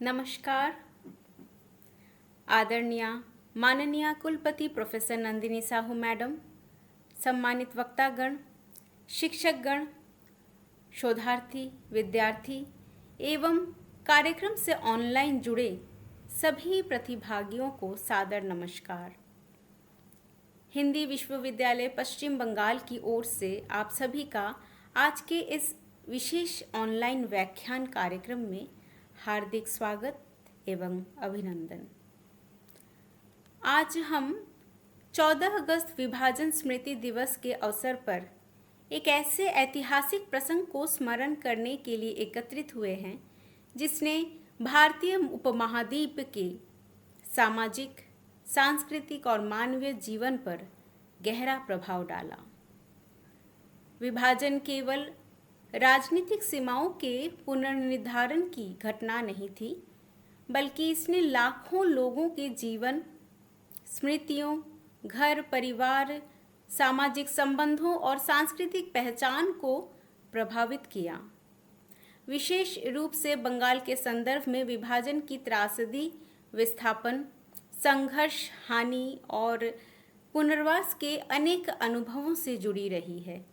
नमस्कार। आदरणीय माननीय कुलपति प्रोफेसर नंदिनी साहू मैडम, सम्मानित वक्तागण, शिक्षकगण, शोधार्थी, विद्यार्थी एवं कार्यक्रम से ऑनलाइन जुड़े सभी प्रतिभागियों को सादर नमस्कार। हिंदी विश्वविद्यालय पश्चिम बंगाल की ओर से आप सभी का आज के इस विशेष ऑनलाइन व्याख्यान कार्यक्रम में हार्दिक स्वागत एवं अभिनंदन। आज हम 14 अगस्त विभाजन स्मृति दिवस के अवसर पर एक ऐसे ऐतिहासिक प्रसंग को स्मरण करने के लिए एकत्रित हुए हैं जिसने भारतीय उपमहाद्वीप के सामाजिक, सांस्कृतिक और मानवीय जीवन पर गहरा प्रभाव डाला। विभाजन केवल राजनीतिक सीमाओं के पुनर्निर्धारण की घटना नहीं थी, बल्कि इसने लाखों लोगों के जीवन, स्मृतियों, घर परिवार, सामाजिक संबंधों और सांस्कृतिक पहचान को प्रभावित किया। विशेष रूप से बंगाल के संदर्भ में विभाजन की त्रासदी, विस्थापन, संघर्ष, हानि और पुनर्वास के अनेक अनुभवों से जुड़ी रही है।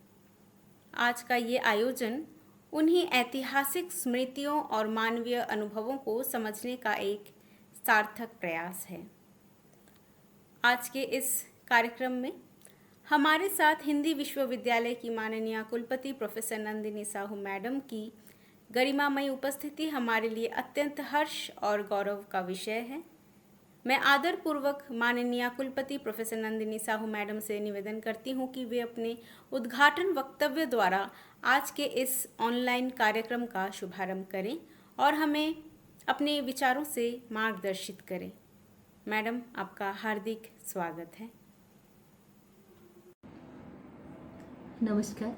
आज का ये आयोजन उन्हीं ऐतिहासिक स्मृतियों और मानवीय अनुभवों को समझने का एक सार्थक प्रयास है। आज के इस कार्यक्रम में हमारे साथ हिंदी विश्वविद्यालय की माननीय कुलपति प्रोफेसर नंदिनी साहू मैडम की गरिमामयी उपस्थिति हमारे लिए अत्यंत हर्ष और गौरव का विषय है। मैं आदरपूर्वक माननीय कुलपति प्रोफेसर नंदिनी साहू मैडम से निवेदन करती हूँ कि वे अपने उद्घाटन वक्तव्य द्वारा आज के इस ऑनलाइन कार्यक्रम का शुभारंभ करें और हमें अपने विचारों से मार्गदर्शित करें। मैडम, आपका हार्दिक स्वागत है। Namaskar.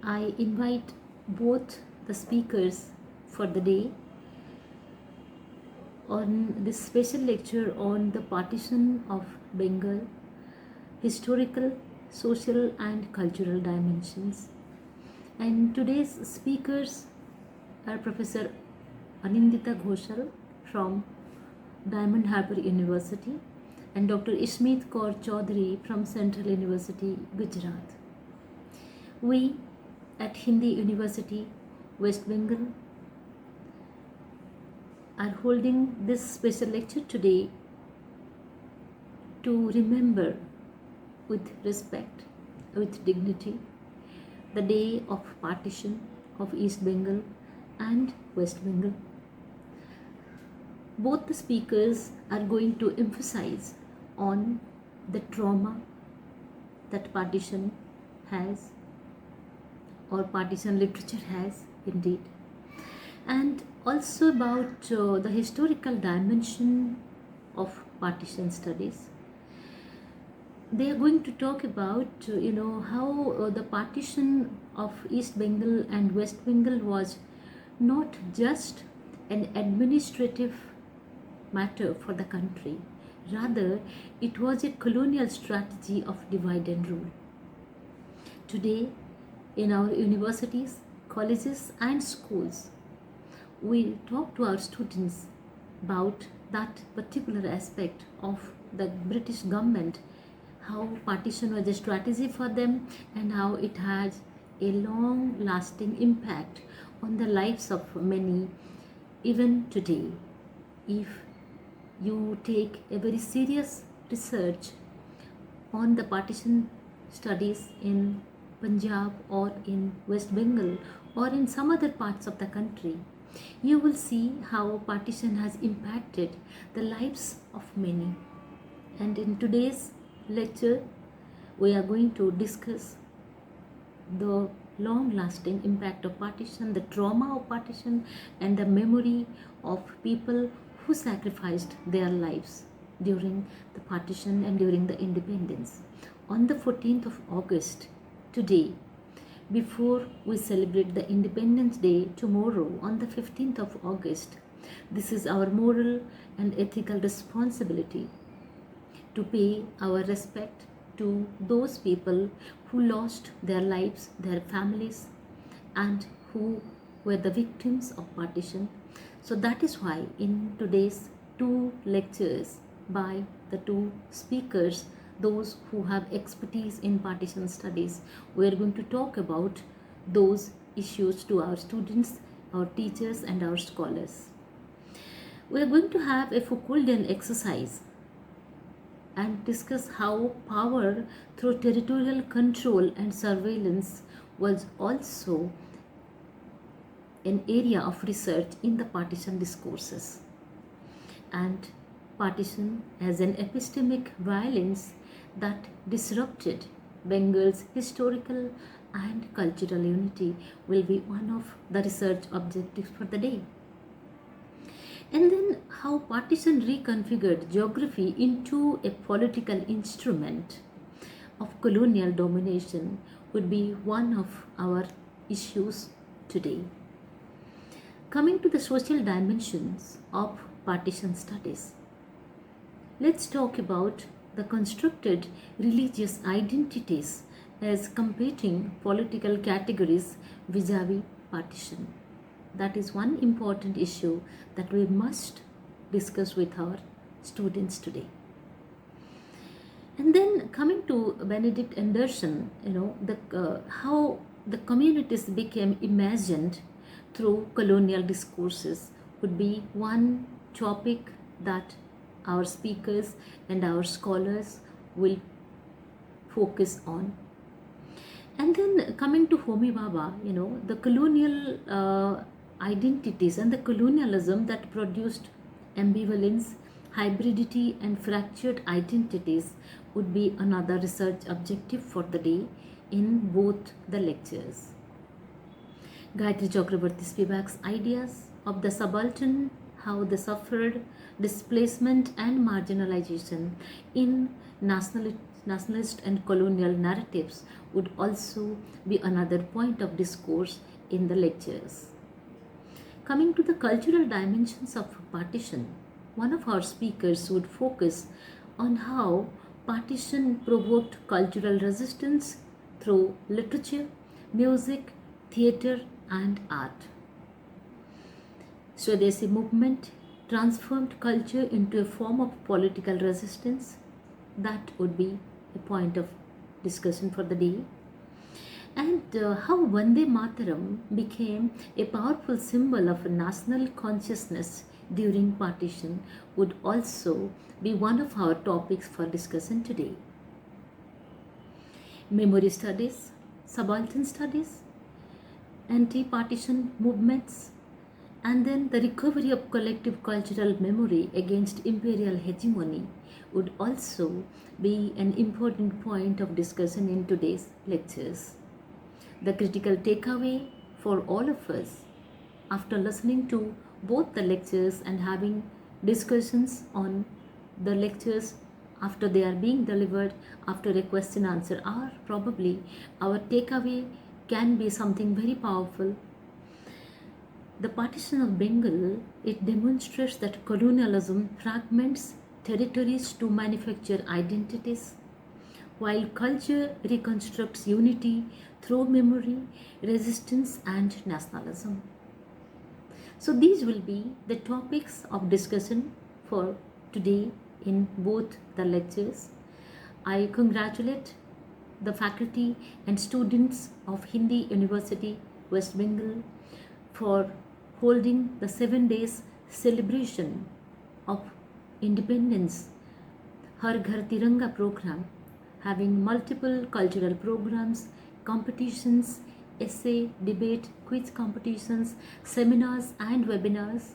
I invite both the speakers for the day on this special lecture on the partition of Bengal, historical, social and cultural dimensions. And today's speakers are Professor Anindita Ghosal from Diamond Harbour University and Dr. Ishmeet Kaur Chaudhry from Central University, Gujarat. We at Hindi University, West Bengal, are holding this special lecture today to remember with respect, with dignity, the day of partition of East Bengal and West Bengal. Both the speakers are going to emphasize on the trauma that partition has, or partition literature has indeed, and also about the historical dimension of partition studies. They are going to talk about how the partition of East Bengal and West Bengal was not just an administrative matter for the country, rather it was a colonial strategy of divide and rule. Today in our universities, colleges and schools, we talk to our students about that particular aspect of the British government, how partition was a strategy for them and how it has a long lasting impact on the lives of many even today. If you take a very serious research on the partition studies in Punjab or in West Bengal or in some other parts of the country, you will see how partition has impacted the lives of many. And in today's lecture, we are going to discuss the long-lasting impact of partition, the trauma of partition, and the memory of people who sacrificed their lives during the partition and during the independence. On the 14th of August, today, before we celebrate the Independence Day tomorrow on the 15th of August, this is our moral and ethical responsibility to pay our respect to those people who lost their lives, their families, and who were the victims of partition. So that is why in today's two lectures by the two speakers, those who have expertise in partition studies, we are going to talk about those issues to our students, our teachers and our scholars. We are going to have a Foucauldian exercise and discuss how power through territorial control and surveillance was also an area of research in the partition discourses, and partition as an epistemic violence that disrupted Bengal's historical and cultural unity will be one of the research objectives for the day. And then how partition reconfigured geography into a political instrument of colonial domination would be one of our issues today. Coming to the social dimensions of partition studies, let's talk about the constructed religious identities as competing political categories vis-a-vis partition. That is one important issue that we must discuss with our students today. And then coming to Benedict Anderson, how the communities became imagined through colonial discourses would be one topic that our speakers and our scholars will focus on. And then coming to Homi Bhabha, the colonial identities and the colonialism that produced ambivalence, hybridity and fractured identities would be another research objective for the day in both the lectures. Gayatri Chakrabarti Spivak's ideas of the subaltern, how they suffered displacement and marginalization in nationalist and colonial narratives would also be another point of discourse in the lectures. Coming to the cultural dimensions of partition, one of our speakers would focus on how partition provoked cultural resistance through literature, music, theatre and art. Swadeshi movement transformed culture into a form of political resistance. That would be a point of discussion for the day. And how Vande Mataram became a powerful symbol of national consciousness during partition would also be one of our topics for discussion today. Memory studies, subaltern studies, anti-partition movements, and then the recovery of collective cultural memory against imperial hegemony would also be an important point of discussion in today's lectures. The critical takeaway for all of us after listening to both the lectures and having discussions on the lectures after they are being delivered after a question answer hour, probably our takeaway can be something very powerful. The partition of Bengal, it demonstrates that colonialism fragments territories to manufacture identities, while culture reconstructs unity through memory, resistance and nationalism. So these will be the topics of discussion for today in both the lectures. I congratulate the faculty and students of Hindi University, West Bengal for holding the 7 days celebration of independence Har Ghar Tiranga program, having multiple cultural programs, competitions, essay, debate, quiz competitions, seminars and webinars,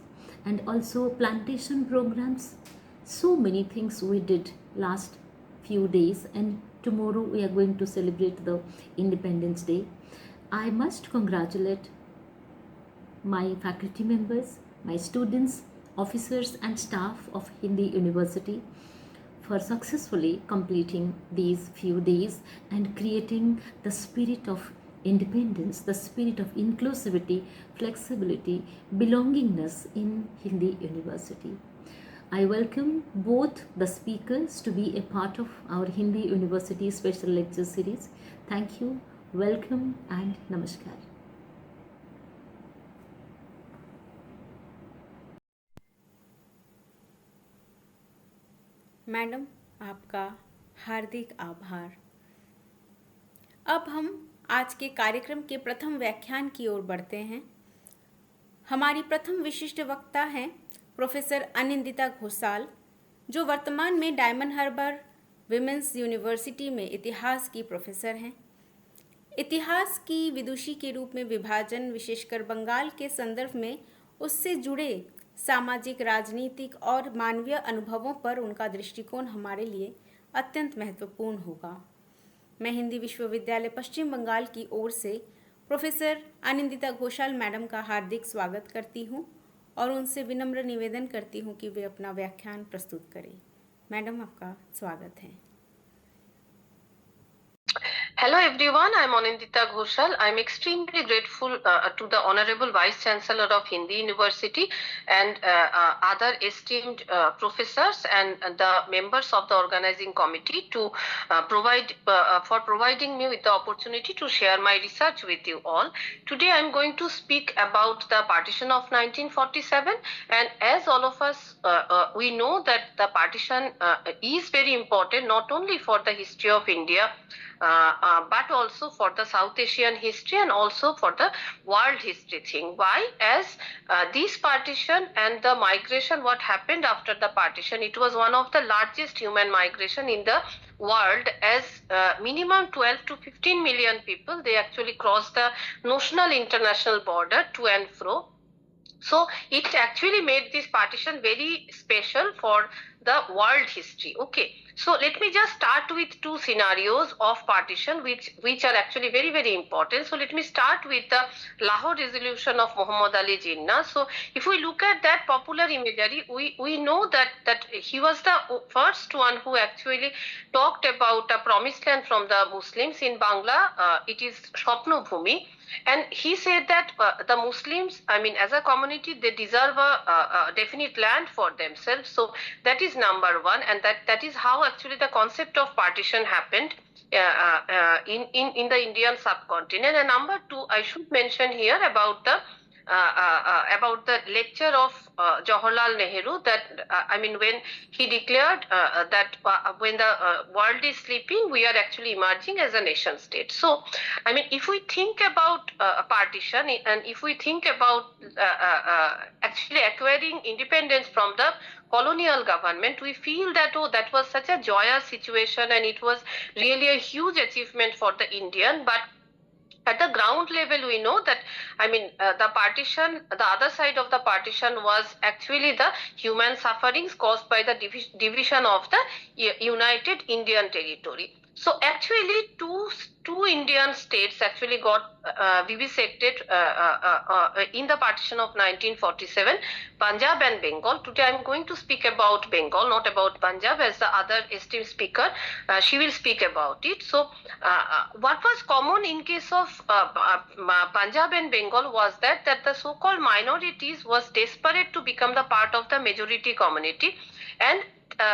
and also plantation programs. So many things we did last few days, and tomorrow we are going to celebrate the Independence Day. I must congratulate my faculty members, my students, officers and staff of Hindi University for successfully completing these few days and creating the spirit of independence, the spirit of inclusivity, flexibility, belongingness in Hindi University. I welcome both the speakers to be a part of our Hindi University special lecture series. Thank you, welcome and namaskar. Madam, आपका हार्दिक आभार। अब हम आज के कार्यक्रम के प्रथम व्याख्यान की ओर बढ़ते हैं। हमारी प्रथम विशिष्ट वक्ता हैं प्रोफेसर अनिंदिता घोसाल, जो वर्तमान में डायमंड हार्बर विमेंस यूनिवर्सिटी में इतिहास की प्रोफेसर हैं। इतिहास की विदुषी के रूप में विभाजन, विशेषकर बंगाल के संदर्भ में उससे जुड़े सामाजिक, राजनीतिक और मानवीय अनुभवों पर उनका दृष्टिकोण हमारे लिए अत्यंत महत्वपूर्ण होगा। मैं हिंदी विश्वविद्यालय पश्चिम बंगाल की ओर से प्रोफेसर अनिंदिता घोषाल मैडम का हार्दिक स्वागत करती हूँ और उनसे विनम्र निवेदन करती हूँ कि वे अपना व्याख्यान प्रस्तुत करें। मैडम, आपका स्वागत है। Hello everyone, I am Anindita Ghosal. I am extremely grateful to the Honorable Vice-chancellor of Hindi University and other esteemed professors and the members of the organizing committee to providing me with the opportunity to share my research with you all. Today I am going to speak about the partition of 1947, and as all of us we know that the partition is very important not only for the history of India but also for the South Asian history and also for the world history thing. Why? As this partition and the migration, what happened after the partition, it was one of the largest human migration in the world, as minimum 12 to 15 million people, they actually crossed the notional international border to and fro. So it actually made this partition very special for the world history. Okay, so let me just start with two scenarios of partition which are actually very important. So let me start with the Lahore resolution of Muhammad Ali Jinnah. So if we look at that popular imagery, we know that he was the first one who actually talked about a promised land from the Muslims in Bangla. It is Shapno Bhumi. And he said that the Muslims, I mean, as a community, they deserve a definite land for themselves. So that is number one, and that is how actually the concept of partition happened in the Indian subcontinent. And number two, I should mention here about the lecture of Jawaharlal Nehru, that I mean, when he declared that when the world is sleeping, we are actually emerging as a nation state. So I mean, if we think about partition, and if we think about actually acquiring independence from the colonial government, we feel that, oh, that was such a joyous situation and it was really a huge achievement for the Indian. But at the ground level, we know that, I mean, the partition, the other side of the partition was actually the human sufferings caused by the division of the United Indian Territory. So actually, two Indian states actually got vivisected in the partition of 1947, Punjab and Bengal. Today I am going to speak about Bengal, not about Punjab, as the other esteemed speaker, she will speak about it. So what was common in case of Punjab and Bengal was that the so-called minorities was desperate to become the part of the majority community, and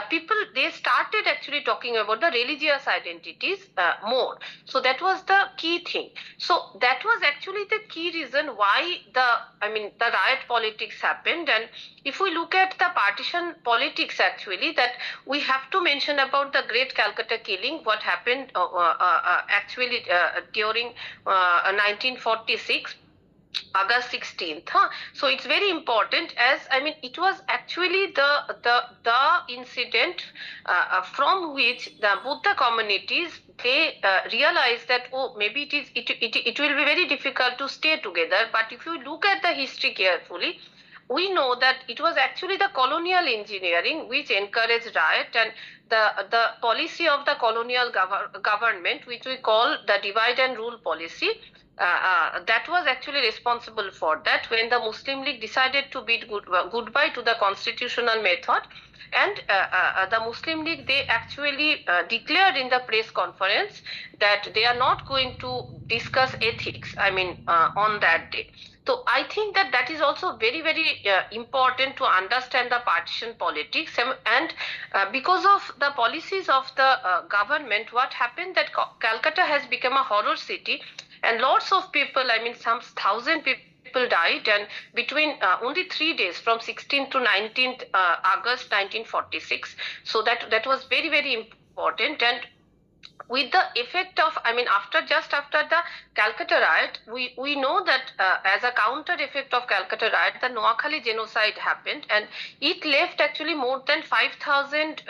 people, they started actually talking about the religious identities more. So that was the key thing. So that was actually the key reason why the riot politics happened. And if we look at the partition politics, actually, that we have to mention about the Great Calcutta killing, what happened actually during 1946. August 16th. So it's very important, as I mean, it was actually the incident from which both the communities, they realized that, oh, maybe it will be very difficult to stay together. But if you look at the history carefully, we know that it was actually the colonial engineering which encouraged riot, and the policy of the colonial government, which we call the divide and rule policy, that was actually responsible for that, when the Muslim League decided to bid goodbye to the constitutional method. And the Muslim League, they actually declared in the press conference that they are not going to discuss ethics, I mean, on that day. So I think that is also very important to understand the partition politics. And because of the policies of the government, what happened, that Calcutta has become a horror city, and lots of people, I mean, some 1,000 people people died, and between only 3 days, from 16th to 19th August 1946. So that was very, very important. And with the effect of, just after the Calcutta riot, we know that as a counter effect of Calcutta riot, the Noakhali genocide happened, and it left actually more than 5,000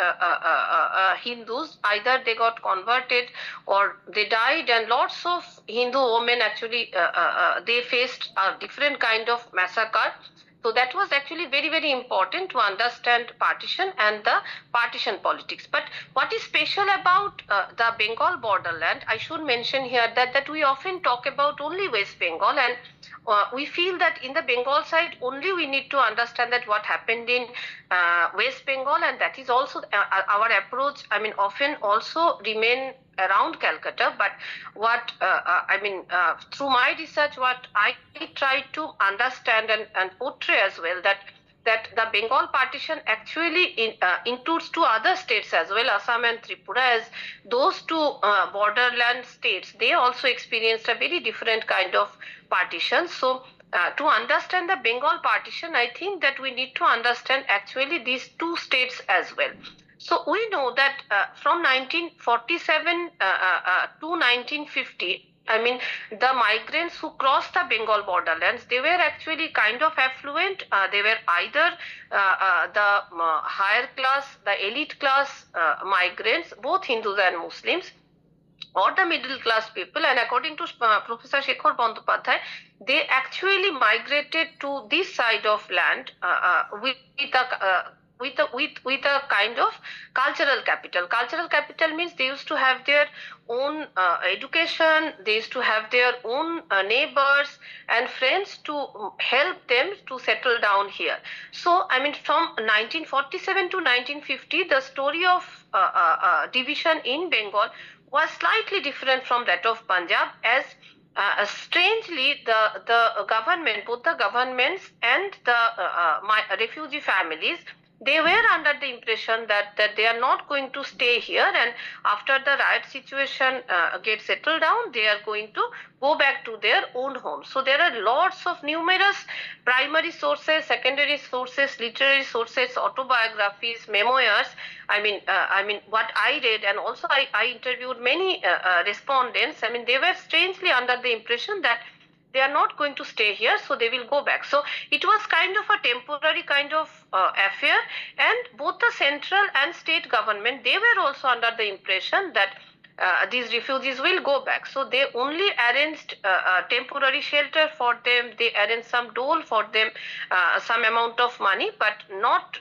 Hindus. Either they got converted or they died, and lots of Hindu women actually they faced a different kind of massacre. So that was actually very, very important to understand partition and the partition politics. But what is special about the Bengal borderland, I should mention here that we often talk about only West Bengal, and we feel that in the Bengal side only we need to understand that what happened in West Bengal, and that is also our approach, often also remain around Calcutta. But what through my research, what I try to understand and portray as well, that the Bengal partition actually includes two other states as well, Assam and Tripura, as those two borderland states, they also experienced a very different kind of partition. So to understand the Bengal partition, I think that we need to understand actually these two states as well. So we know that from 1947 to 1950, the migrants who crossed the Bengal borderlands, they were actually kind of affluent. They were either the higher class, the elite class migrants, both Hindus and Muslims, or the middle class people. And according to Professor Shekhar Bandyopadhyay, they actually migrated to this side of land with a kind of cultural capital. Cultural capital means they used to have their own education, they used to have their own neighbors and friends to help them to settle down here. So, from 1947 to 1950, the story of division in Bengal was slightly different from that of Punjab, as strangely the government, both the governments and the refugee families, they were under the impression that they are not going to stay here, and after the riot situation gets settled down, they are going to go back to their own homes. So there are lots of numerous primary sources, secondary sources, literary sources, autobiographies, memoirs. What I read, and also I interviewed many respondents. They were strangely under the impression that they are not going to stay here, so they will go back. So it was kind of a temporary kind of affair, and both the central and state government, they were also under the impression that these refugees will go back. So they only arranged temporary shelter for them, they arranged some dole for them, some amount of money, but not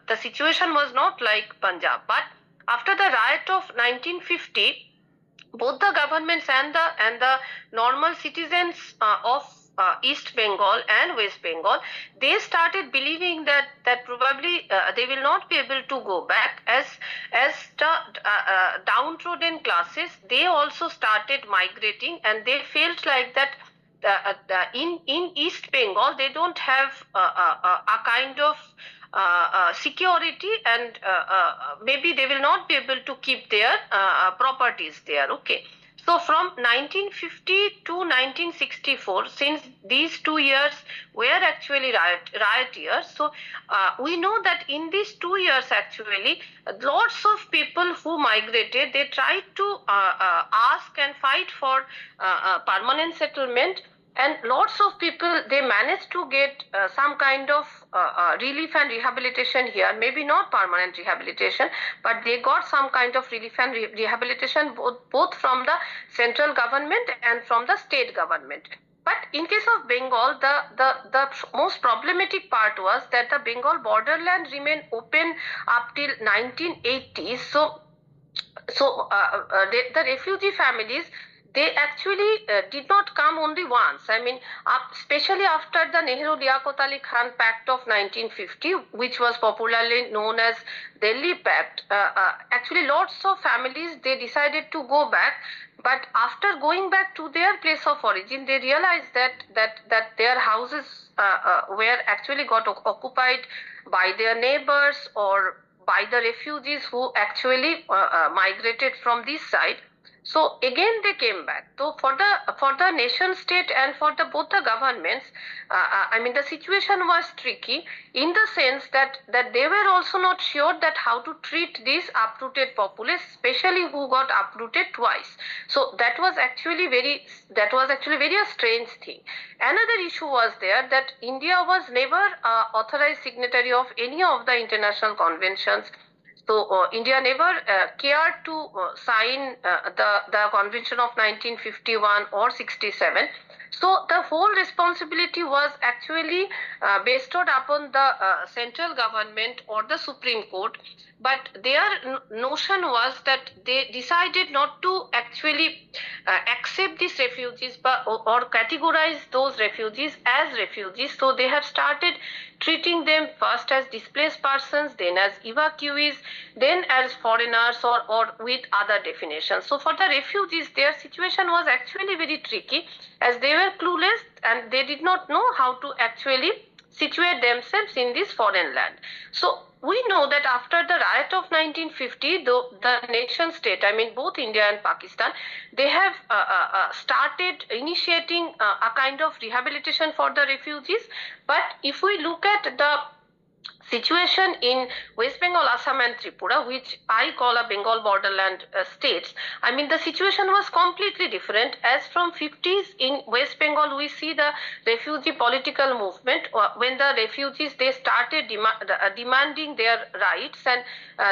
the situation was not like Punjab. But after the riot of 1950, both the governments and the normal citizens of East Bengal and West Bengal, they started believing that probably they will not be able to go back, as the downtrodden classes, they also started migrating, and they felt like that in East Bengal they don't have a kind of security, and maybe they will not be able to keep their properties there. Okay. So from 1950 to 1964, since these 2 years were actually riot years, so we know that in these 2 years actually lots of people who migrated, they tried to ask and fight for permanent settlement, and lots of people, they managed to get some kind of relief and rehabilitation here, maybe not permanent rehabilitation, but they got some kind of relief and rehabilitation both from the central government and from the state government. But in case of Bengal, the most problematic part was that the Bengal borderland remained open up till 1980s. So the refugee families, they actually did not come only once. Especially after the Nehru-Liaquat Ali Khan Pact of 1950, which was popularly known as Delhi Pact, actually lots of families, they decided to go back. But after going back to their place of origin, they realized that their houses were actually got occupied by their neighbors or by the refugees who actually migrated from this side. So again they came back. So for the nation state and for both the governments, I mean the situation was tricky in the sense that they were also not sure that how to treat these uprooted populace, especially who got uprooted twice. So that was actually very a strange thing. Another issue was there that India was never authorized signatory of any of the international conventions. So India never cared to sign the Convention of 1951 or 67. So the whole responsibility was actually bestowed upon the central government or the Supreme Court. But their notion was that they decided not to actually accept these refugees or categorize those refugees as refugees. So they have started treating them first as displaced persons, then as evacuees, then as foreigners or with other definitions. So for the refugees, their situation was actually very tricky as they were clueless and they did not know how to actually situate themselves in this foreign land. So we know that after the riot of 1950, the nation state, I mean both India and Pakistan, they have started initiating a kind of rehabilitation for the refugees. But if we look at the situation in West Bengal, Assam and Tripura, which I call a Bengal borderland states, I mean the situation was completely different. As from 50s in West Bengal, we see the refugee political movement when the refugees, they started demanding their rights and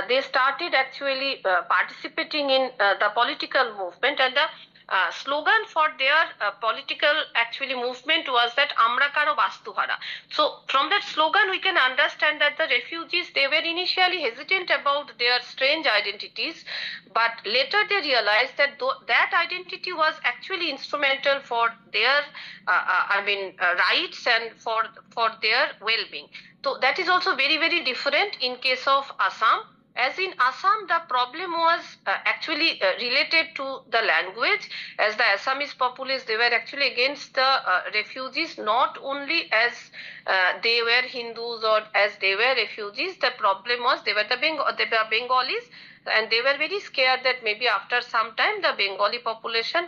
they started actually participating in the political movement, and the slogan for their political actually movement was that Amra Karo Bastuhara. So from that slogan we can understand that the refugees, they were initially hesitant about their strange identities, but later they realized that that identity was actually instrumental for their rights and for their well-being. So that is also very, very different in case of Assam. As in Assam, the problem was actually related to the language, as the Assamese populace, they were actually against the refugees, not only as they were Hindus or as they were refugees. The problem was they were Bengalis, and they were very scared that maybe after some time the Bengali population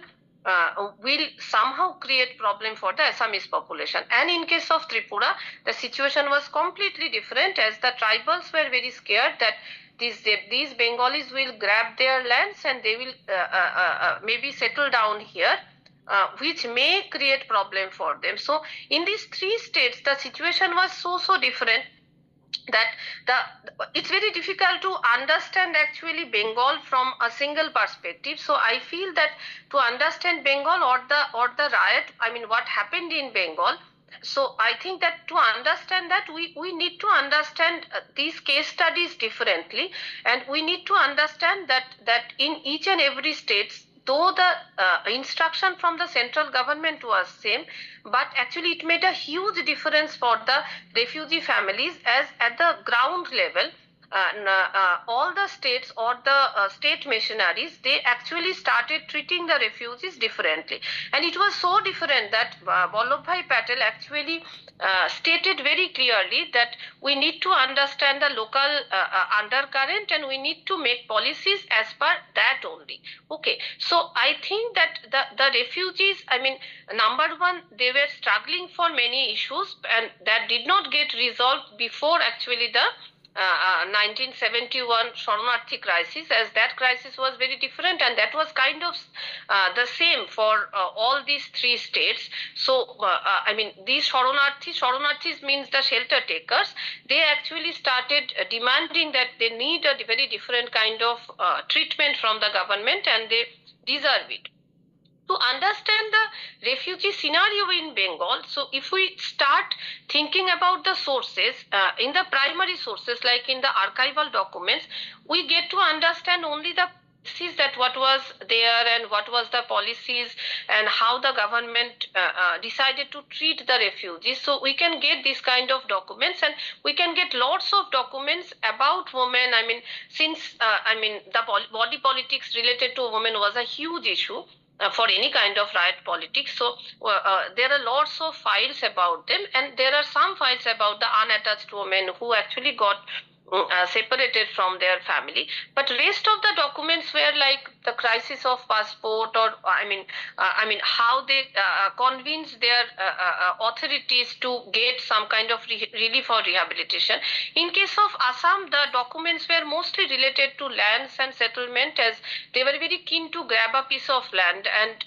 will somehow create problem for the Assamese population. And in case of Tripura, the situation was completely different, as the tribals were very scared that these Bengalis will grab their lands and they will maybe settle down here, which may create problem for them. So in these three states, the situation was so different that it's very difficult to understand actually Bengal from a single perspective. So I feel that to understand Bengal or the riot, I mean what happened in Bengal, so I think that to understand that we need to understand these case studies differently, and we need to understand that in each and every state, though the instruction from the central government was same, but actually it made a huge difference for the refugee families, as at the ground level all the states or the state missionaries, they actually started treating the refugees differently. And it was so different that Vallabhbhai Patel actually stated very clearly that we need to understand the local undercurrent and we need to make policies as per that only. Okay, so I think that the refugees, I mean, number one, they were struggling for many issues and that did not get resolved before actually the 1971 Sharanarthi crisis, as that crisis was very different and that was kind of the same for all these three states. So I mean these Sharanarthis means the shelter takers, they actually started demanding that they need a very different kind of treatment from the government and they deserve it. To understand the refugee scenario in Bengal, so if we start thinking about the sources, in the primary sources like in the archival documents, we get to understand only the policies, that what was there and what was the policies and how the government decided to treat the refugees. So we can get this kind of documents and we can get lots of documents about women. I mean, since the body politics related to women was a huge issue for any kind of riot politics. So there are lots of files about them, and there are some files about the unattached women who actually got separated from their family, but rest of the documents were like the crisis of passport, or how they convinced their authorities to get some kind of relief or rehabilitation. In case of Assam, the documents were mostly related to lands and settlement, as they were very keen to grab a piece of land, and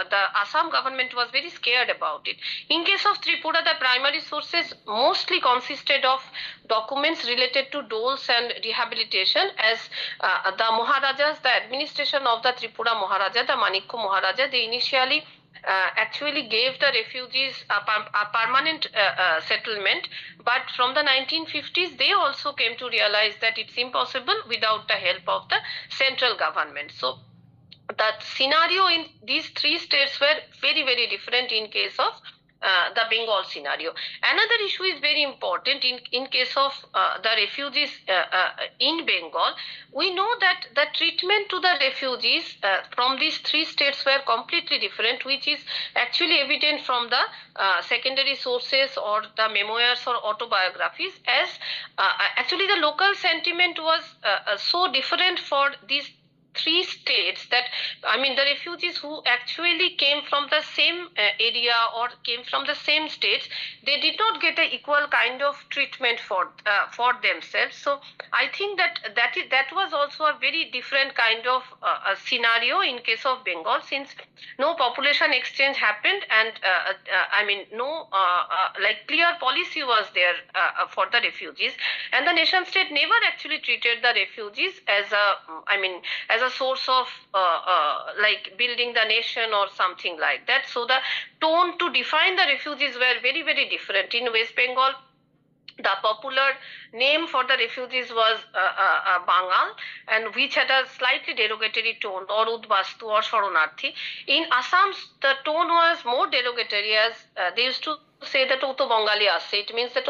the Assam government was very scared about it. In case of Tripura, the primary sources mostly consisted of documents related to doles and rehabilitation, as the Maharajas, the administration of the Tripura Maharaja, the Manikko Maharaja, they initially actually gave the refugees a permanent settlement, but from the 1950s they also came to realize that it's impossible without the help of the central government. So the scenario in these three states were very, very different in case of the Bengal scenario. Another issue is very important in case of the refugees in Bengal. We know that the treatment to the refugees from these three states were completely different, which is actually evident from the secondary sources or the memoirs or autobiographies, as actually the local sentiment was so different for these three states that the refugees who actually came from the same area or came from the same states, they did not get an equal kind of treatment for themselves. So I think that was also a very different kind of scenario in case of Bengal, since no population exchange happened, and no like clear policy was there for the refugees, and the nation state never actually treated the refugees as a source of like building the nation or something like that. So the tone to define the refugees were very, very different. In West Bengal, the popular name for the refugees was Bangal, and which had a slightly derogatory tone, or Udbastu or Sharonarthi. In Assam, the tone was more derogatory, as they used to say that Uto Bengali Ase. It means that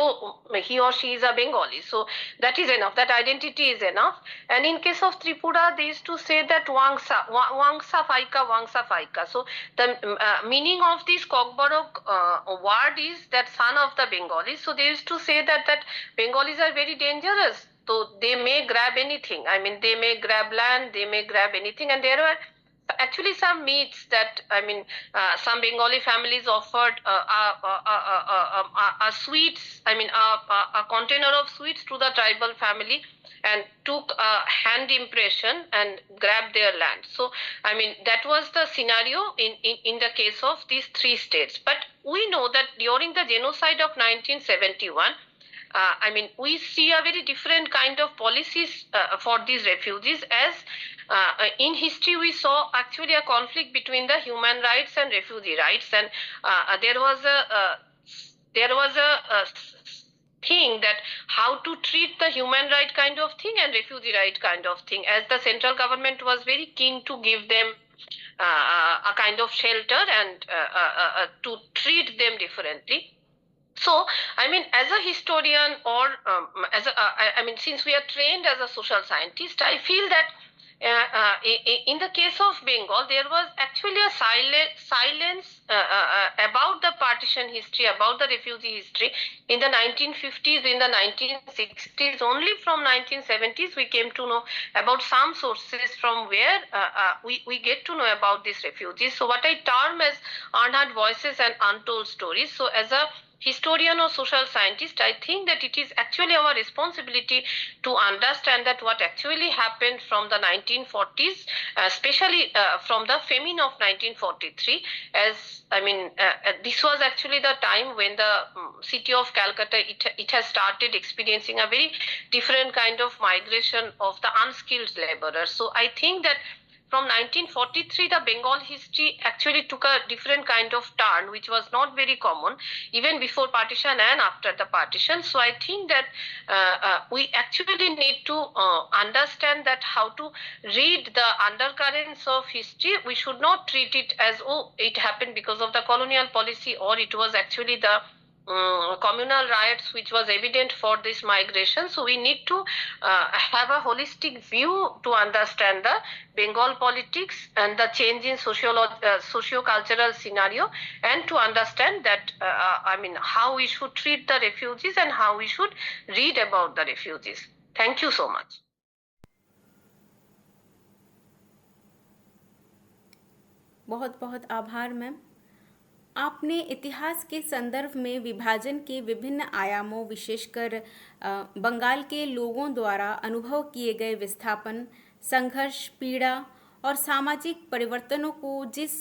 he or she is a Bengali. So that is enough. That identity is enough. And in case of Tripura, they used to say that Wangsa Faika. So the meaning of this Kokborok word is that son of the Bengalis. So they used to say that Bengalis are very dangerous. So they may grab anything. They may grab land, they may grab anything. And there were actually some myths that some Bengali families offered a sweets, a container of sweets to the tribal family, and took a hand impression and grabbed their land. So that was the scenario in the case of these three states. But we know that during the genocide of 1971, we see a very different kind of policies for these refugees, as in history we saw actually a conflict between the human rights and refugee rights, and there was a thing that how to treat the human right kind of thing and refugee right kind of thing, as the central government was very keen to give them a kind of shelter and to treat them differently. So, as a historian, or since we are trained as a social scientist, I feel that in the case of Bengal, there was actually a silence about the partition history, about the refugee history in the 1950s, in the 1960s. Only from 1970s we came to know about some sources from where we get to know about these refugees. So what I term as unheard voices and untold stories. So as a historian or social scientist, I think that it is actually our responsibility to understand that what actually happened from the 1940s, especially from the famine of 1943, as this was actually the time when the city of Calcutta, it has started experiencing a very different kind of migration of the unskilled laborers. So I think that from 1943, the Bengal history actually took a different kind of turn, which was not very common, even before partition and after the partition. So I think that we actually need to understand that how to read the undercurrents of history. We should not treat it as, oh, it happened because of the colonial policy, or it was actually the communal riots which was evident for this migration. So we need to have a holistic view to understand the Bengal politics and the change in socio-cultural scenario, and to understand that how we should treat the refugees and how we should read about the refugees. Thank you so much. बहुत बहुत आभार ma'am. आपने इतिहास के संदर्भ में विभाजन के विभिन्न आयामों, विशेषकर बंगाल के लोगों द्वारा अनुभव किए गए विस्थापन, संघर्ष, पीड़ा और सामाजिक परिवर्तनों को जिस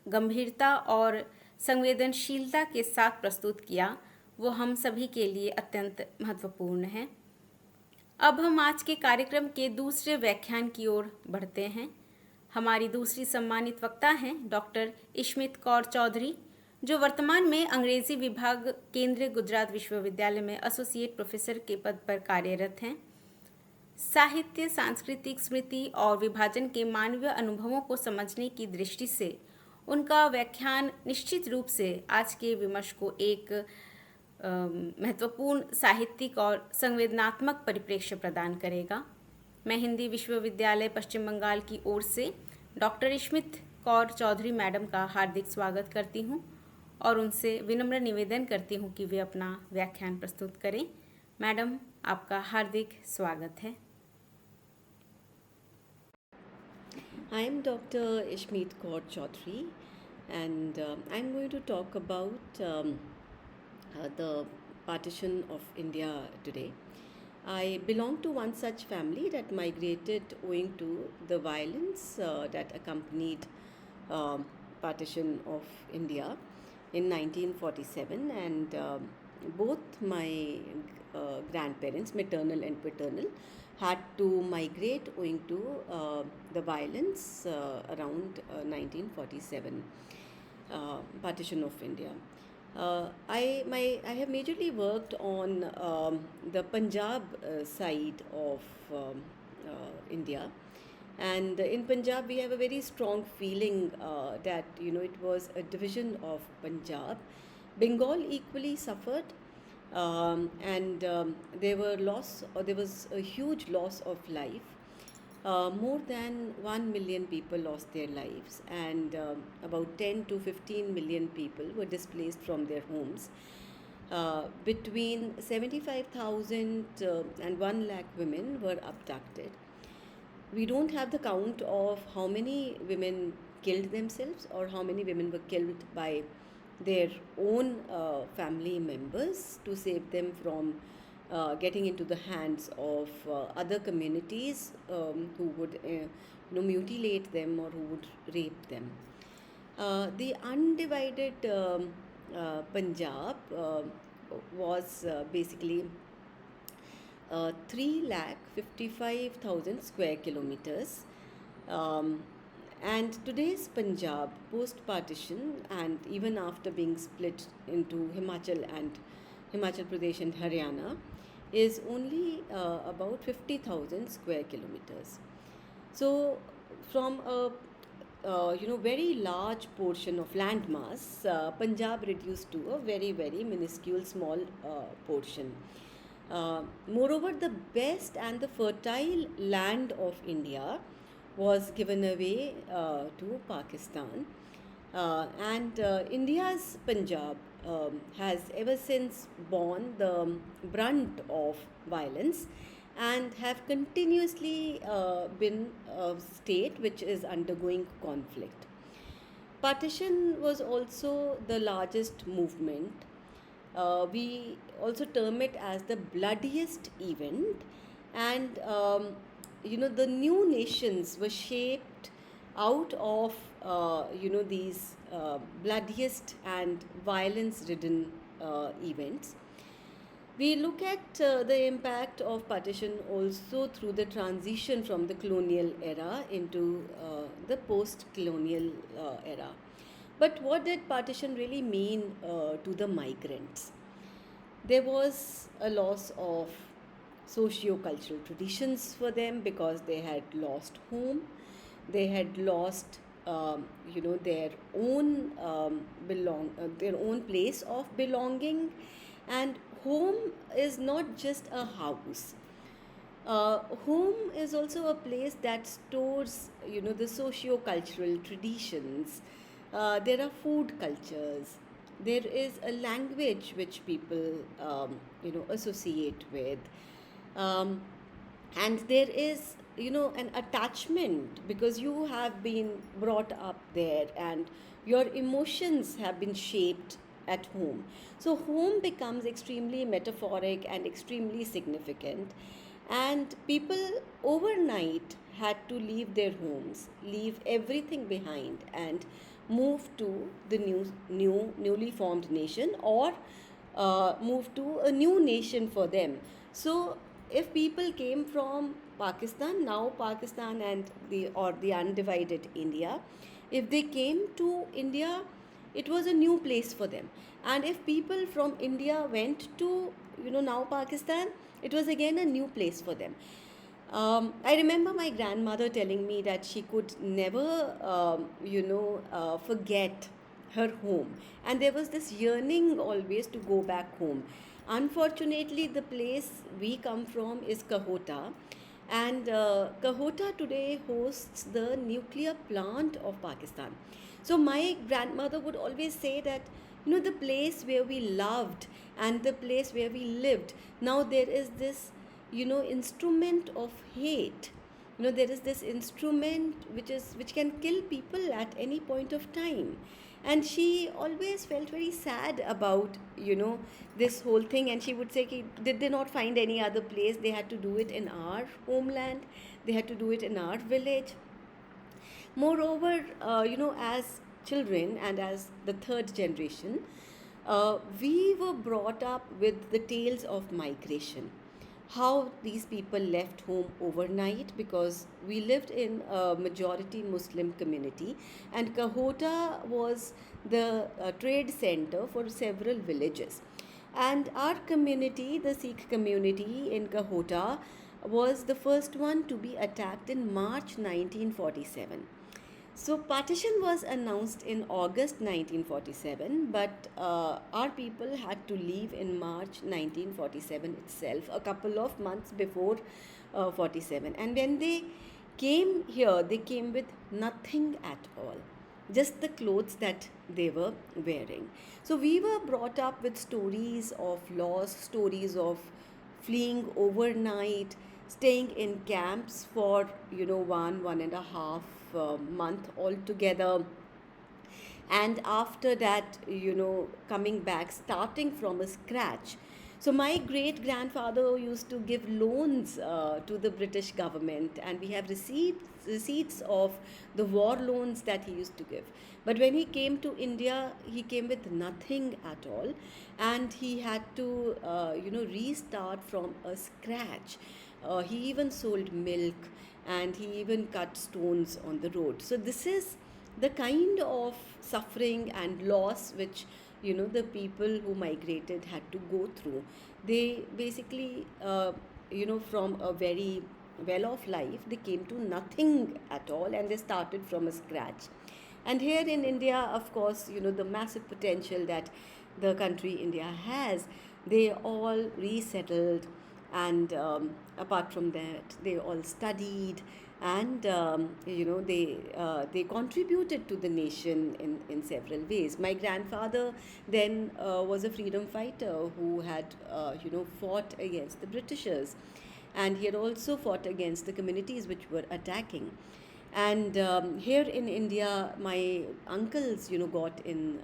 गंभीरता और संवेदनशीलता के साथ प्रस्तुत किया, वो हम सभी के लिए अत्यंत महत्वपूर्ण है। अब हम आज के कार्यक्रम के दूसरे व्याख्यान की ओर बढ़ते हैं। हमारी दूसरी सम्मानित वक्ता हैं डॉक्टर इशमीत कौर चौधरी, जो वर्तमान में अंग्रेजी विभाग केंद्रीय गुजरात विश्वविद्यालय में एसोसिएट प्रोफेसर के पद पर कार्यरत हैं। साहित्य, सांस्कृतिक स्मृति और विभाजन के मानवीय अनुभवों को समझने की दृष्टि से उनका व्याख्यान निश्चित रूप से आज के विमर्श को एक महत्वपूर्ण साहित्यिक और संवेदनात्मक परिप्रेक्ष्य प्रदान करेगा। मैं हिंदी विश्वविद्यालय पश्चिम बंगाल की ओर से डॉक्टर इशमीत कौर चौधरी मैडम का हार्दिक स्वागत करती हूँ और उनसे विनम्र निवेदन करती हूँ कि वे अपना व्याख्यान प्रस्तुत करें। मैडम, आपका हार्दिक स्वागत है। I am Dr. Ishmeet Kaur Chaudhry, and I'm going to talk about the partition of India today. I belong to one such family that migrated owing to the violence that accompanied partition of India in 1947, and both my grandparents, maternal and paternal, had to migrate owing to the violence around 1947 partition of India. I have majorly worked on the Punjab side of India, and in Punjab we have a very strong feeling that it was a division of Punjab. Bengal equally suffered, and there was a huge loss of life. More than 1 million people lost their lives, and about 10 to 15 million people were displaced from their homes. Between 75,000 and 1 lakh women were abducted. We don't have the count of how many women killed themselves or how many women were killed by their own family members to save them from getting into the hands of other communities who would mutilate them or who would rape them. The undivided Punjab was basically 3,55,000 square kilometers. And today's Punjab, post-partition and even after being split into Himachal Pradesh and Haryana, is only about 50,000 square kilometers. So, from a very large portion of land mass, Punjab reduced to a very, very minuscule small portion. Moreover, the best and the fertile land of India was given away to Pakistan, and India's Punjab has ever since borne the brunt of violence and have continuously been a state which is undergoing conflict. Partition was also the largest movement. We also term it as the bloodiest event, and the new nations were shaped out of these bloodiest and violence-ridden events. We look at the impact of partition also through the transition from the colonial era into the post-colonial era. But what did partition really mean to the migrants? There was a loss of socio-cultural traditions for them because they had lost home, they had lost their own their own place of belonging. And home is not just a house. Home is also a place that stores the socio-cultural traditions. There are food cultures, there is a language which people associate with. and there is, an attachment because you have been brought up there and your emotions have been shaped at home. So home becomes extremely metaphoric and extremely significant, and people overnight had to leave their homes, leave everything behind, and move to the newly formed nation, or move to a new nation for them. So if people came from Pakistan, now Pakistan and the undivided India, if they came to India, it was a new place for them. And if people from India went to, now Pakistan, it was again a new place for them. I remember my grandmother telling me that she could never, forget her home, and there was this yearning always to go back home. Unfortunately, the place we come from is Kahota, and Kahota today hosts the nuclear plant of Pakistan. So my grandmother would always say that, the place where we loved and the place where we lived, now there is this, instrument of hate. There is this instrument which can kill people at any point of time. And she always felt very sad about, this whole thing, and she would say, did they not find any other place? They had to do it in our homeland, they had to do it in our village. Moreover, as children and as the third generation, we were brought up with the tales of migration. How these people left home overnight, because we lived in a majority Muslim community, and Kahota was the trade center for several villages. And our community, the Sikh community in Kahota, was the first one to be attacked in March 1947. So partition was announced in August 1947, but our people had to leave in March 1947 itself, a couple of months before 47. And when they came here, they came with nothing at all, just the clothes that they were wearing. So we were brought up with stories of loss, stories of fleeing overnight, staying in camps for, 1.5 month altogether, and after that, coming back, starting from a scratch. So my great grandfather used to give loans to the British government, and we have receipts of the war loans that he used to give. But when he came to India, he came with nothing at all, and he had to restart from a scratch. He even sold milk, and he even cut stones on the road. So this is the kind of suffering and loss which, the people who migrated had to go through. They basically, from a very well-off life, they came to nothing at all, and they started from a scratch. And here in India, of course, the massive potential that the country India has, they all resettled, and apart from that, they all studied, and they contributed to the nation in several ways. My grandfather then was a freedom fighter who had fought against the Britishers, and he had also fought against the communities which were attacking. And here in India, my uncles, got in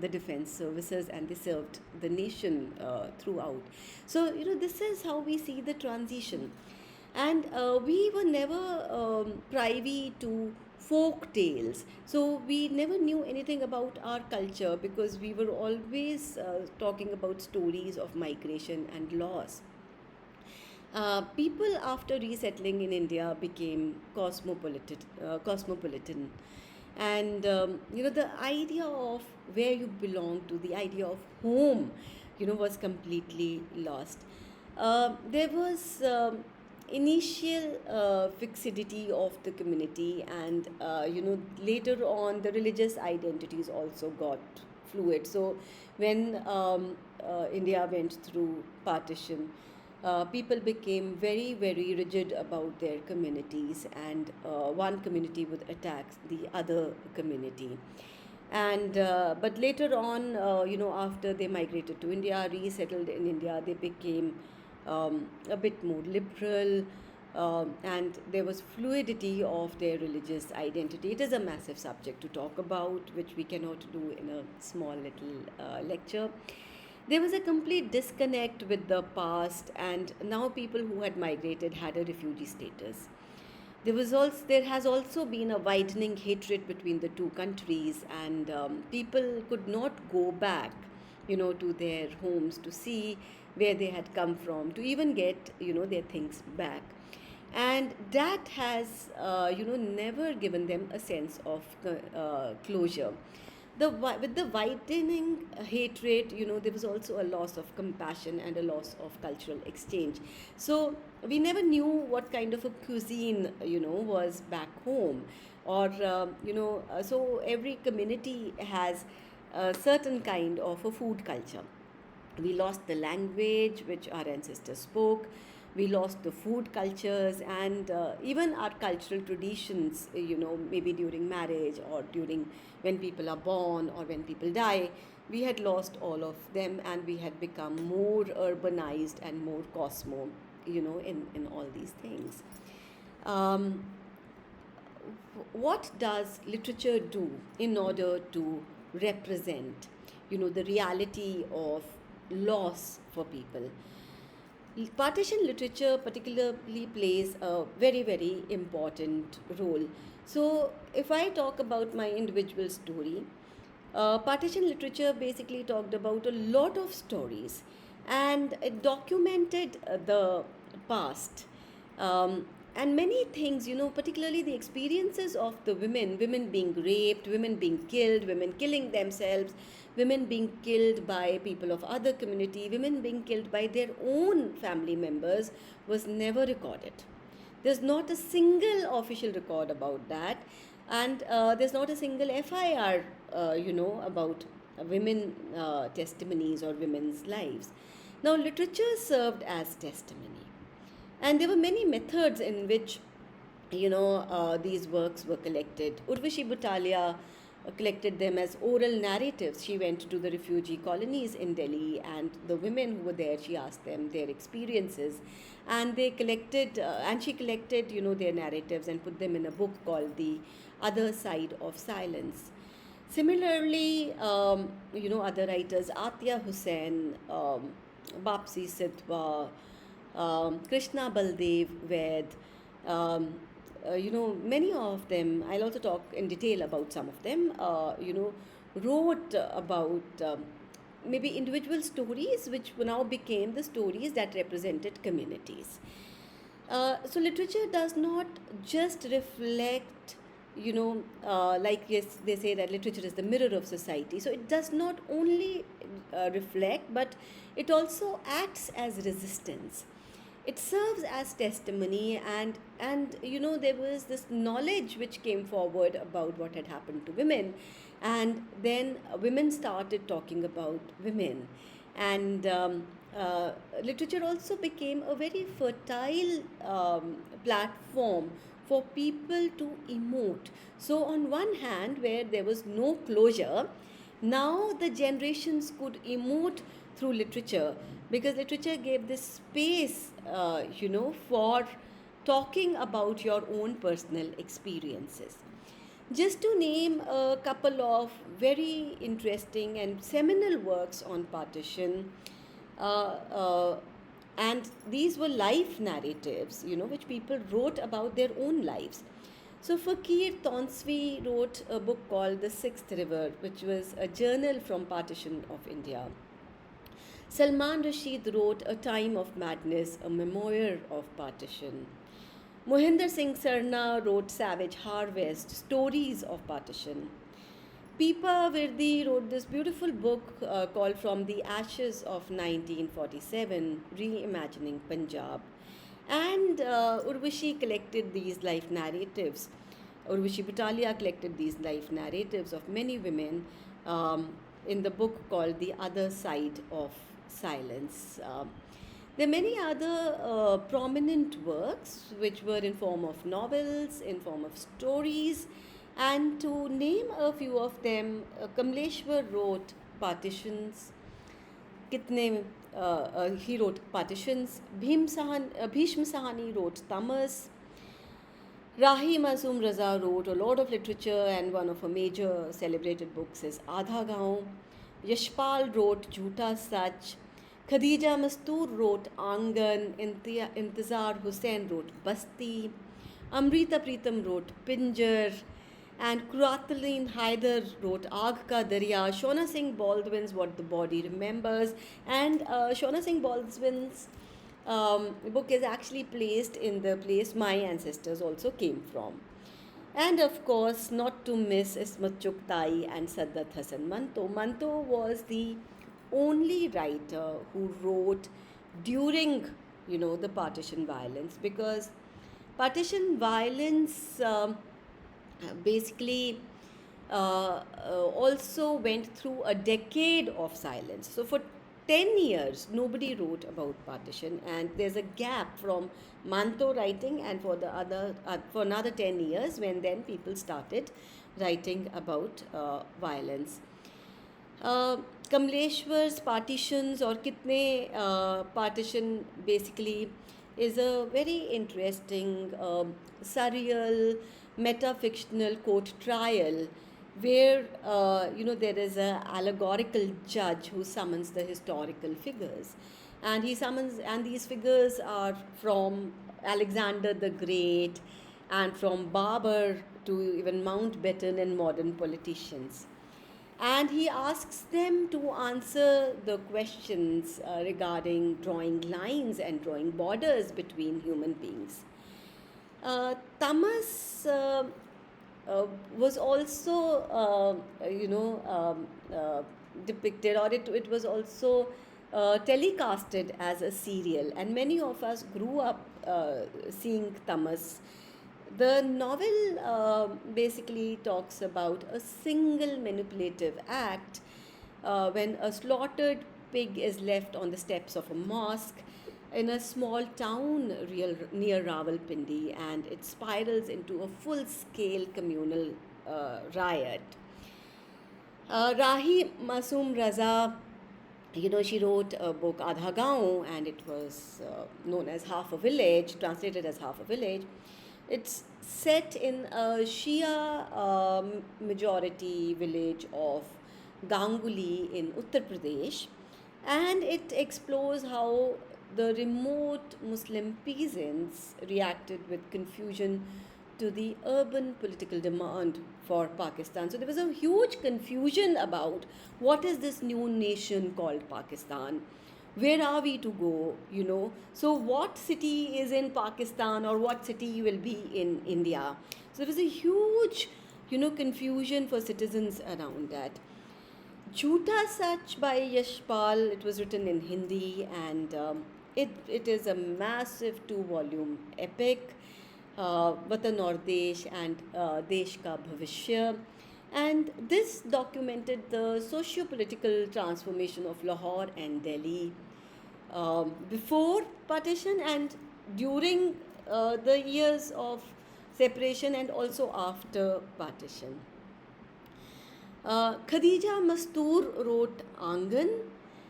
the defense services, and they served the nation throughout. So, this is how we see the transition. And we were never privy to folk tales. So we never knew anything about our culture, because we were always talking about stories of migration and loss. People after resettling in India became cosmopolitan, and the idea of where you belong to, the idea of home, was completely lost. There was initial fixity of the community, and later on the religious identities also got fluid. So when India went through partition, people became very, very rigid about their communities, and one community would attack the other community. And but later on, after they migrated to India, resettled in India, they became a bit more liberal. and there was fluidity of their religious identity. It is a massive subject to talk about, which we cannot do in a small little lecture. There was a complete disconnect with the past, and now people who had migrated had a refugee status. There has also been a widening hatred between the two countries, and people could not go back, to their homes to see where they had come from, to even get, their things back. And that has, never given them a sense of closure. With the widening hatred, there was also a loss of compassion and a loss of cultural exchange. So we never knew what kind of a cuisine, was back home, or so every community has a certain kind of a food culture. We lost the language which our ancestors spoke. We lost the food cultures, and even our cultural traditions, maybe during marriage or during when people are born or when people die. We had lost all of them, and we had become more urbanized and more cosmo, in all these things. What does literature do in order to represent, the reality of loss for people? Partition literature particularly plays a very, very important role. So, if I talk about my individual story, partition literature basically talked about a lot of stories, and it documented the past. And many things, particularly the experiences of the women being raped, women being killed, women killing themselves, women being killed by people of other community, women being killed by their own family members, was never recorded. There's not a single official record about that, and there's not a single FIR, about women testimonies or women's lives. Now, literature served as testimony. And there were many methods in which, these works were collected. Urvashi Butalia collected them as oral narratives. She went to the refugee colonies in Delhi, and the women who were there, she asked them their experiences. And they collected, and she collected, their narratives and put them in a book called The Other Side of Silence. Similarly, other writers, Atya Hussain, Bapsi Sidhwa, Krishna Baldev Ved, many of them, I'll also talk in detail about some of them, wrote about maybe individual stories which now became the stories that represented communities. So literature does not just reflect, like yes, they say that literature is the mirror of society. So it does not only reflect, but it also acts as resistance. It serves as testimony, and there was this knowledge which came forward about what had happened to women, and then women started talking about women, and literature also became a very fertile platform for people to emote. So on one hand, where there was no closure, now the generations could emote through literature, because literature gave this space, for talking about your own personal experiences. Just to name a couple of very interesting and seminal works on partition, and these were life narratives, which people wrote about their own lives. So Fakir Tonsvi wrote a book called The Sixth River, which was a journal from partition of India. Salman Rashid wrote A Time of Madness, a memoir of partition. Mohinder Singh Sarna wrote Savage Harvest, Stories of Partition. Pipa Virdi wrote this beautiful book called From the Ashes of 1947, Reimagining Punjab. And Urvashi collected these life narratives. Urvashi Butalia collected these life narratives of many women in the book called The Other Side of Silence. There are many other prominent works which were in form of novels, in form of stories, and to name a few of them, Kamleshwar wrote Partitions, Kitne he wrote Partitions. Bhishma Sahani wrote Tamas. Rahi Masum Raza wrote a lot of literature, and one of her major celebrated books is Adha Gaon. Yashpal wrote Jhoota Sach. Khadija Mastoor wrote Angan. Intizar Hussain wrote Basti. Amrita Pritam wrote Pinjar. And Kurataleen Haider wrote Aag Ka Darya. Shona Singh Baldwin's What the Body Remembers. And Shona Singh Baldwin's book is actually placed in the place my ancestors also came from. And of course, not to miss Ismat Chugtai and Saddat Hasan Manto. Manto was the only writer who wrote during, the partition violence, because partition violence basically also went through a decade of silence. So for 10 years, nobody wrote about partition, and there's a gap from Manto writing and for another 10 years when then people started writing about violence. Kamleshwar's Partitions or Kitne Partition basically is a very interesting, surreal, meta-fictional court trial where there is a allegorical judge who summons the historical figures, and these figures are from Alexander the Great and from Babur to even Mountbatten and modern politicians, and he asks them to answer the questions regarding drawing lines and drawing borders between human beings. Tamas was also, depicted, or it was also telecasted as a serial, and many of us grew up seeing Tamas. The novel basically talks about a single manipulative act when a slaughtered pig is left on the steps of a mosque in a small town near Rawalpindi, and it spirals into a full-scale communal riot. Rahi Masum Raza, she wrote a book Adha Gaon, and it was known as Half a Village, translated as Half a Village. It's set in a Shia majority village of Ganguli in Uttar Pradesh, and it explores how the remote Muslim peasants reacted with confusion to the urban political demand for Pakistan. So there was a huge confusion about what is this new nation called Pakistan? Where are we to go, So what city is in Pakistan, or what city will be in India? So there was a huge, confusion for citizens around that. Jhoota Sach by Yashpal, it was written in Hindi, and it is a massive 2-volume epic, Vatan aur Desh and Desh Ka Bhavishya. And this documented the socio-political transformation of Lahore and Delhi before partition and during the years of separation, and also after partition. Khadija Mastoor wrote Angan.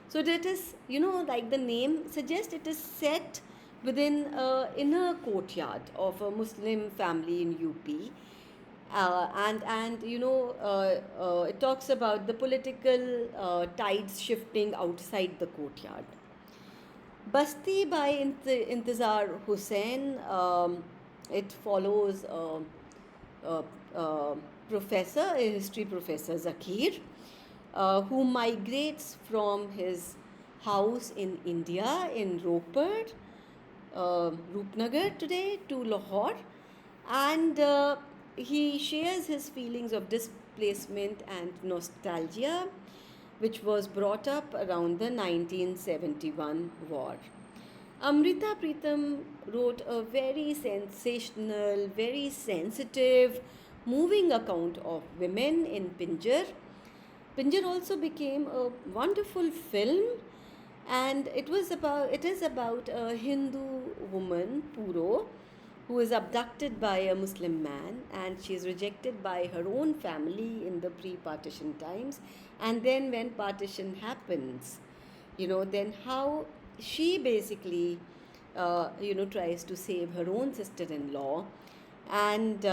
So that is, like the name suggests, it is set within an inner courtyard of a Muslim family in UP. It talks about the political tides shifting outside the courtyard. Basti by Intizar Hussain, it follows a history professor Zakir, who migrates from his house in India in Roopnagar today, to Lahore, and he shares his feelings of displacement and nostalgia, which was brought up around the 1971 war. Amrita Pritam wrote a very sensational, very sensitive, moving account of women in Pinjar. Pinjar also became a wonderful film, and it is about a Hindu woman, Puro, who is abducted by a Muslim man, and she is rejected by her own family in the pre-partition times. And then when partition happens, then how she basically, tries to save her own sister-in-law, and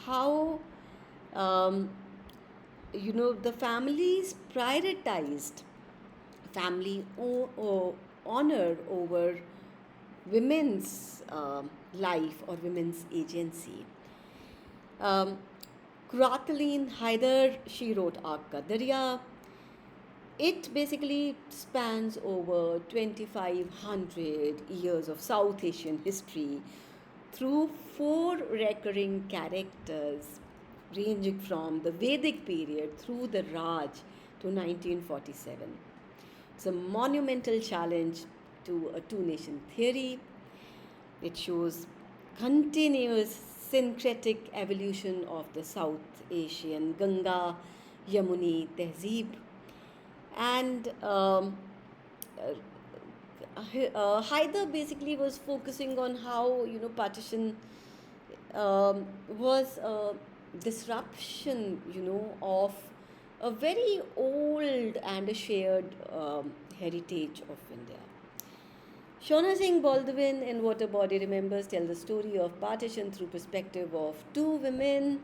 how um, the families prioritized family honor over women's life or women's agency. Um, Kathleen Haider, she wrote Aag Darya. It basically spans over 2500 years of South Asian history through four recurring characters ranging from the Vedic period through the Raj to 1947. It's a monumental challenge to a two-nation theory. It shows continuous syncretic evolution of the South Asian Ganga Yamuni Tehzeeb, and Haider basically was focusing on how partition was a disruption of a very old and a shared heritage of India. Shona Singh Baldwin in Water Body Remembers tell the story of partition through perspective of two women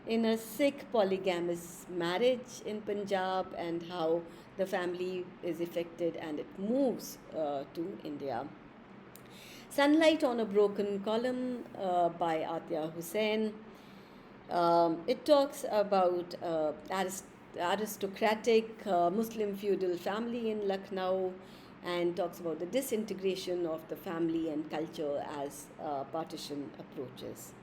in a Sikh polygamous marriage in Punjab, and how the family is affected and it moves to India. Sunlight on a Broken Column by Atya Hussain. It talks about aristocratic Muslim feudal family in Lucknow, and talks about the disintegration of the family and culture as partition approaches.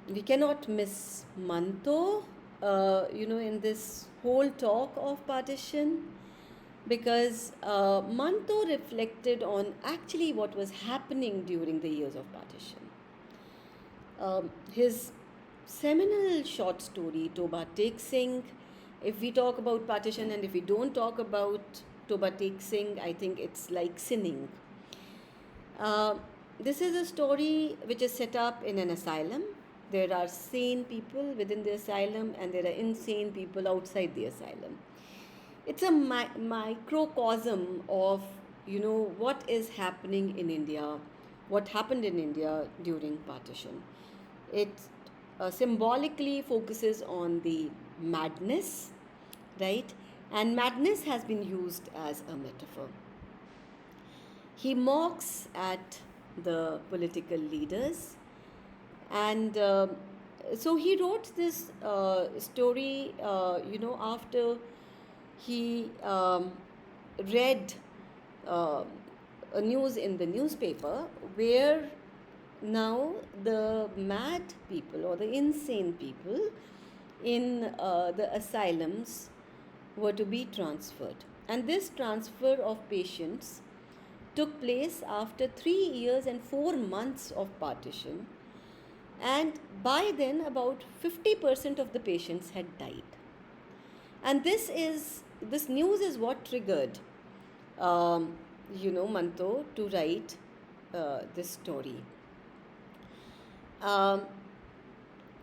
We cannot miss Manto, in this whole talk of partition, because Manto reflected on actually what was happening during the years of partition. His seminal short story, Toba Tek Singh, if we talk about partition and if we don't talk about Toba Tek Singh, I think it's like sinning. This is a story which is set up in an asylum. There are sane people within the asylum and there are insane people outside the asylum. It's a microcosm of, what is happening in India, what happened in India during partition. It symbolically focuses on the madness, right? And madness has been used as a metaphor. He mocks at the political leaders, and so he wrote this story, after he read a news in the newspaper where now the mad people or the insane people in the asylums were to be transferred. And this transfer of patients took place after 3 years and 4 months of partition, and by then about 50% of the patients had died. And this news is what triggered Manto to write this story.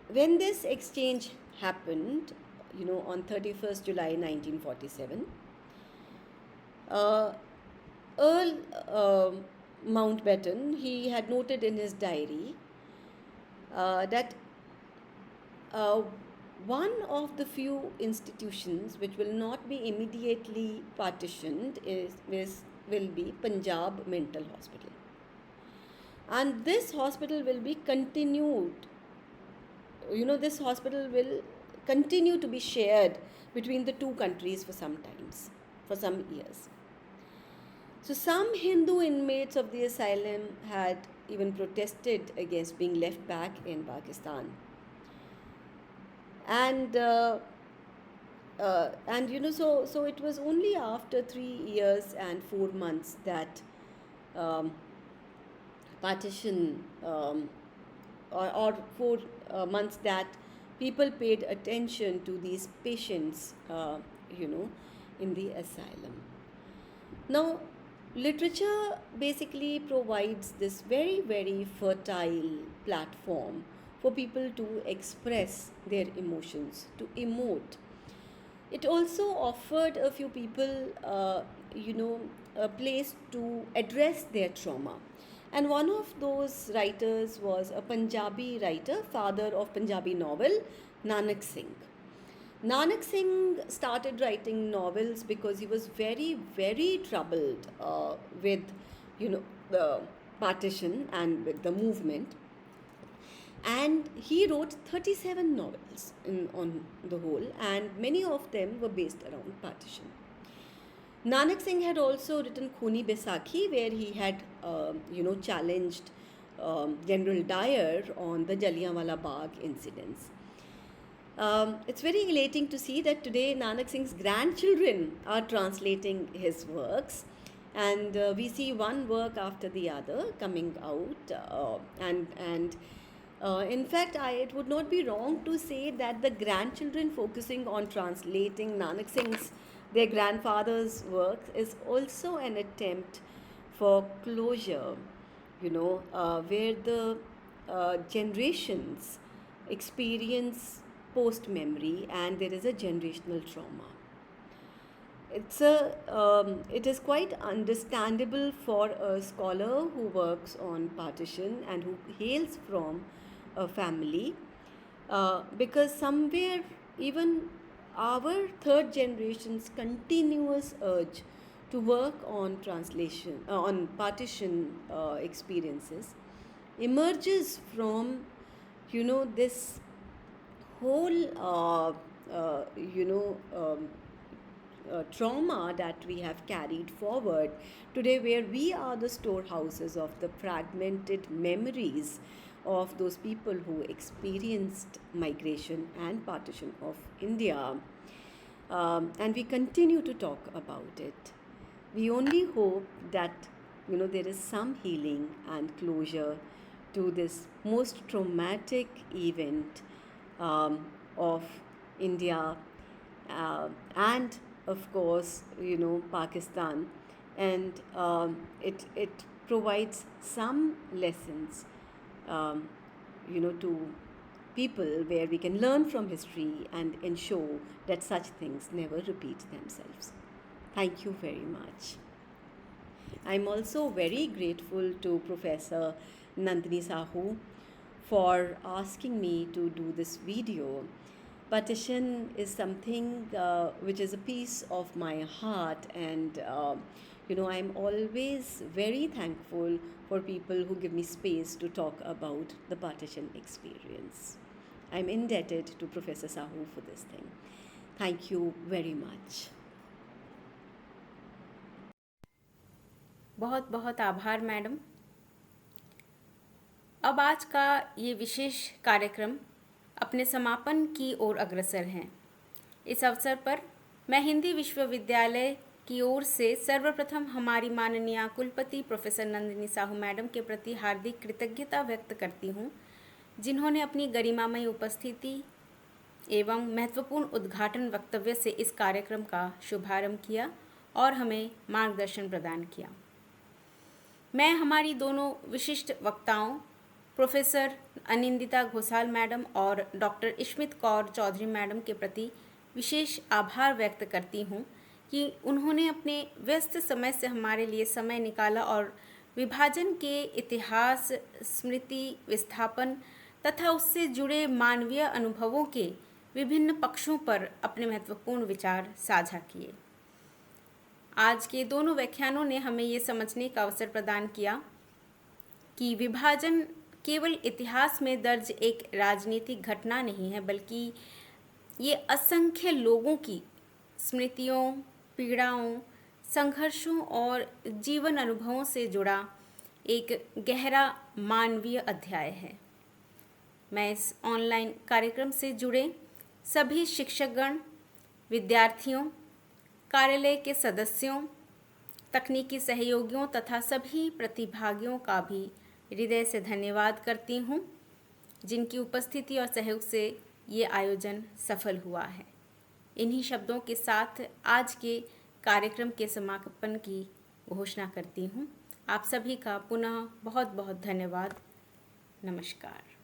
When this exchange happened, on 31st July 1947, Earl Mountbatten, he had noted in his diary that one of the few institutions which will not be immediately partitioned will be Punjab Mental Hospital. And this hospital will be continued. This hospital will continue to be shared between the two countries for some years. So some Hindu inmates of the asylum had even protested against being left back in Pakistan. And so it was only after 3 years and 4 months that partition, or 4 months that people paid attention to these patients, in the asylum. Now, literature basically provides this very, very fertile platform for people to express their emotions, to emote. It also offered a few people, a place to address their trauma. And one of those writers was a Punjabi writer, father of Punjabi novel, Nanak Singh. Nanak Singh started writing novels because he was very, very troubled with, the partition and with the movement. And he wrote 37 novels on the whole, and many of them were based around partition. Nanak Singh had also written Khuni Baisakhi, where he had, challenged General Dyer on the Jallianwala Bagh incidents. It's very elating to see that today Nanak Singh's grandchildren are translating his works, and we see one work after the other coming out, and in fact, it would not be wrong to say that the grandchildren focusing on translating Nanak Singh's, their grandfather's work, is also an attempt for closure, where the generations experience post-memory and there is a generational trauma. It is quite understandable for a scholar who works on partition and who hails from a family, because somewhere even our third generation's continuous urge to work on translation, on partition experiences emerges from, this whole, trauma that we have carried forward today, where we are the storehouses of the fragmented memories of those people who experienced migration and partition of India. And we continue to talk about it. We only hope that, there is some healing and closure to this most traumatic event of India, and of course, Pakistan, and it provides some lessons, to people, where we can learn from history and ensure that such things never repeat themselves. Thank you very much. I'm also very grateful to Professor Nandini Sahu for asking me to do this video. Partition is something which is a piece of my heart, and I'm always very thankful for people who give me space to talk about the partition experience. I'm indebted to Professor Sahu for this thing. Thank you very much. बहुत बहुत आभार madam. अब आज का ये विशेष कार्यक्रम अपने समापन की ओर अग्रसर हैं। इस अवसर पर मैं हिंदी विश्वविद्यालय की ओर से सर्वप्रथम हमारी माननीय कुलपति प्रोफेसर नंदिनी साहू मैडम के प्रति हार्दिक कृतज्ञता व्यक्त करती हूँ, जिन्होंने अपनी गरिमामयी उपस्थिति एवं महत्वपूर्ण उद्घाटन वक्तव्य से इस कार्यक्रम का शुभारंभ किया और हमें मार्गदर्शन प्रदान किया। मैं हमारी दोनों विशिष्ट वक्ताओं प्रोफेसर अनिंदिता घोसाल मैडम और डॉक्टर इश्मीत कौर चौधरी मैडम के प्रति विशेष आभार व्यक्त करती हूँ कि उन्होंने अपने व्यस्त समय से हमारे लिए समय निकाला और विभाजन के इतिहास, स्मृति, विस्थापन तथा उससे जुड़े मानवीय अनुभवों के विभिन्न पक्षों पर अपने महत्वपूर्ण विचार साझा किए। आज के दोनों व्याख्यानों ने हमें ये समझने का अवसर प्रदान किया कि विभाजन केवल इतिहास में दर्ज एक राजनीतिक घटना नहीं है, बल्कि ये असंख्य लोगों की स्मृतियों, पीड़ाओं, संघर्षों और जीवन अनुभवों से जुड़ा एक गहरा मानवीय अध्याय है। मैं इस ऑनलाइन कार्यक्रम से जुड़े सभी शिक्षकगण, विद्यार्थियों, कार्यालय के सदस्यों, तकनीकी सहयोगियों तथा सभी प्रतिभागियों का भी हृदय से धन्यवाद करती हूँ, जिनकी उपस्थिति और सहयोग से ये आयोजन सफल हुआ है। इन्हीं शब्दों के साथ आज के कार्यक्रम के समापन की घोषणा करती हूँ। आप सभी का पुनः बहुत बहुत धन्यवाद। नमस्कार।